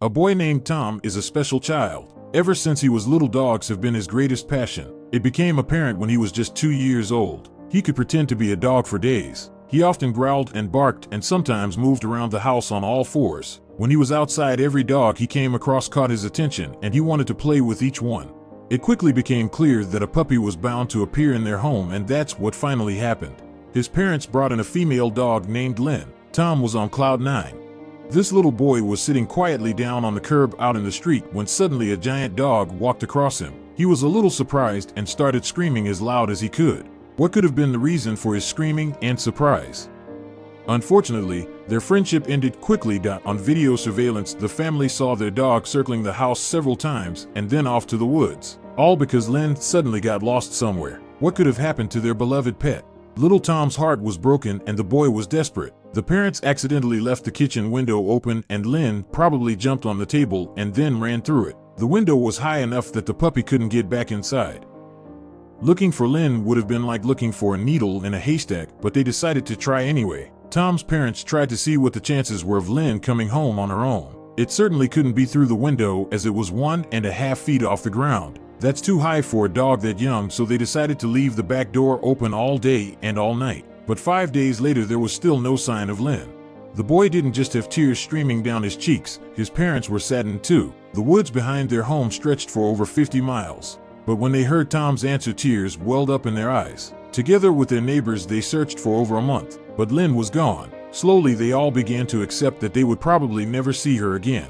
A boy named Tom is a special child. Ever since he was little, dogs have been his greatest passion. It became apparent when he was just 2 years old. He could pretend to be a dog for days. He often growled and barked and sometimes moved around the house on all fours. When he was outside, every dog he came across caught his attention and he wanted to play with each one. It quickly became clear that a puppy was bound to appear in their home, and that's what finally happened. His parents brought in a female dog named Lynn. Tom was on cloud nine. This little boy was sitting quietly down on the curb out in the street when suddenly a giant dog walked across him. He was a little surprised and started screaming as loud as he could. What could have been the reason for his screaming and surprise? Unfortunately, their friendship ended quickly. On video surveillance, the family saw their dog circling the house several times and then off to the woods. All because Lynn suddenly got lost somewhere. What could have happened to their beloved pet? Little Tom's heart was broken and the boy was desperate. The parents accidentally left the kitchen window open and Lynn probably jumped on the table and then ran through it. The window was high enough that the puppy couldn't get back inside. Looking for Lynn would have been like looking for a needle in a haystack, but they decided to try anyway. Tom's parents tried to see what the chances were of Lynn coming home on her own. It certainly couldn't be through the window, as it was 1.5 feet off the ground. That's too high for a dog that young, so they decided to leave the back door open all day and all night. But 5 days later, there was still no sign of Lynn. The boy didn't just have tears streaming down his cheeks, his parents were saddened too. The woods behind their home stretched for over 50 miles. But when they heard Tom's answer, tears welled up in their eyes. Together with their neighbors, they searched for over a month, but Lynn was gone. Slowly, they all began to accept that they would probably never see her again.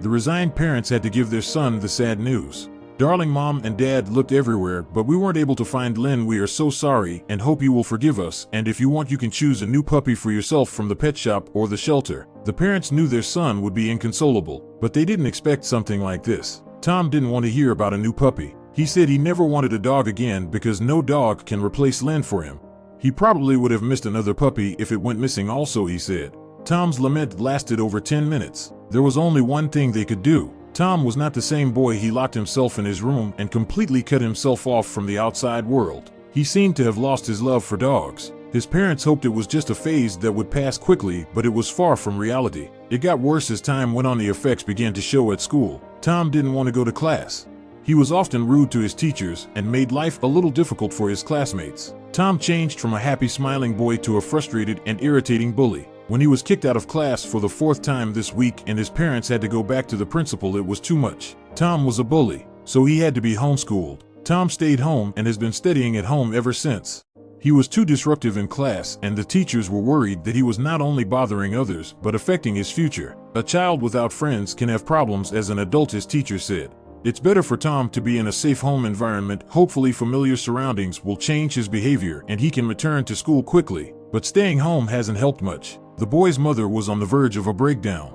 The resigned parents had to give their son the sad news. Darling, Mom and Dad looked everywhere, but we weren't able to find Lynn. We are so sorry and hope you will forgive us, and if you want, you can choose a new puppy for yourself from the pet shop or the shelter. The parents knew their son would be inconsolable, but they didn't expect something like this. Tom didn't want to hear about a new puppy. He said he never wanted a dog again because no dog can replace Lynn for him. He probably would have missed another puppy if it went missing also, he said. Tom's lament lasted over 10 minutes. There was only one thing they could do. Tom was not the same boy. He locked himself in his room and completely cut himself off from the outside world. He seemed to have lost his love for dogs. His parents hoped it was just a phase that would pass quickly, but it was far from reality. It got worse as time went on. The effects began to show at school. Tom didn't want to go to class. He was often rude to his teachers and made life a little difficult for his classmates. Tom changed from a happy, smiling boy to a frustrated and irritating bully. When he was kicked out of class for the 4th time this week and his parents had to go back to the principal, it was too much. Tom was a bully, so he had to be homeschooled. Tom stayed home and has been studying at home ever since. He was too disruptive in class, and the teachers were worried that he was not only bothering others but affecting his future. A child without friends can have problems as an adult, his teacher said. It's better for Tom to be in a safe home environment. Hopefully familiar surroundings will change his behavior and he can return to school quickly. But staying home hasn't helped much. The boy's mother was on the verge of a breakdown.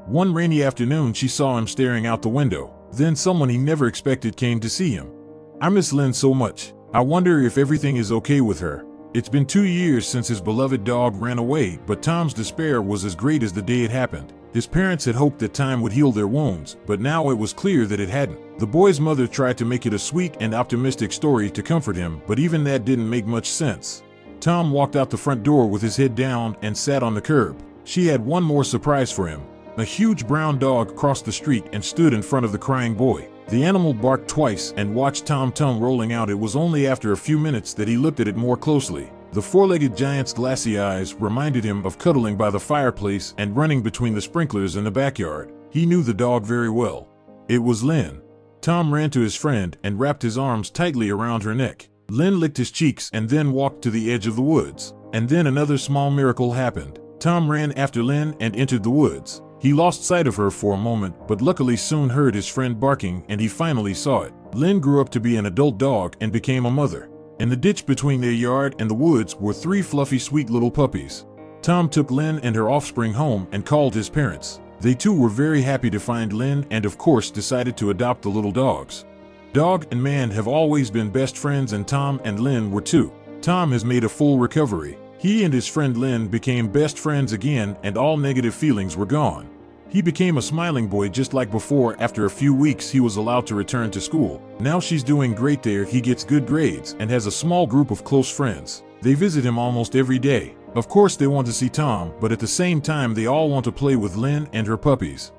One rainy afternoon, she saw him staring out the window. Then someone he never expected came to see him. I miss Lynn so much. I wonder if everything is okay with her. It's been 2 years since his beloved dog ran away, but Tom's despair was as great as the day it happened. His parents had hoped that time would heal their wounds, but now it was clear that it hadn't. The boy's mother tried to make it a sweet and optimistic story to comfort him, but even that didn't make much sense. Tom walked out the front door with his head down and sat on the curb. She had one more surprise for him. A huge brown dog crossed the street and stood in front of the crying boy. The animal barked twice and watched Tom's tongue rolling out. It was only after a few minutes that he looked at it more closely. The four-legged giant's glassy eyes reminded him of cuddling by the fireplace and running between the sprinklers in the backyard. He knew the dog very well. It was Lynn. Tom ran to his friend and wrapped his arms tightly around her neck. Lynn licked his cheeks and then walked to the edge of the woods. And then another small miracle happened. Tom ran after Lynn and entered the woods. He lost sight of her for a moment, but luckily soon heard his friend barking and he finally saw it. Lynn grew up to be an adult dog and became a mother. In the ditch between their yard and the woods were 3 fluffy, sweet little puppies. Tom took Lynn and her offspring home and called his parents. They too were very happy to find Lynn and of course decided to adopt the little dogs. Dog and man have always been best friends, and Tom and Lynn were too. Tom has made a full recovery. He and his friend Lynn became best friends again and all negative feelings were gone. He became a smiling boy just like before. After a few weeks he was allowed to return to school. Now she's doing great there. He gets good grades and has a small group of close friends. They visit him almost every day. Of course they want to see Tom, but at the same time they all want to play with Lynn and her puppies.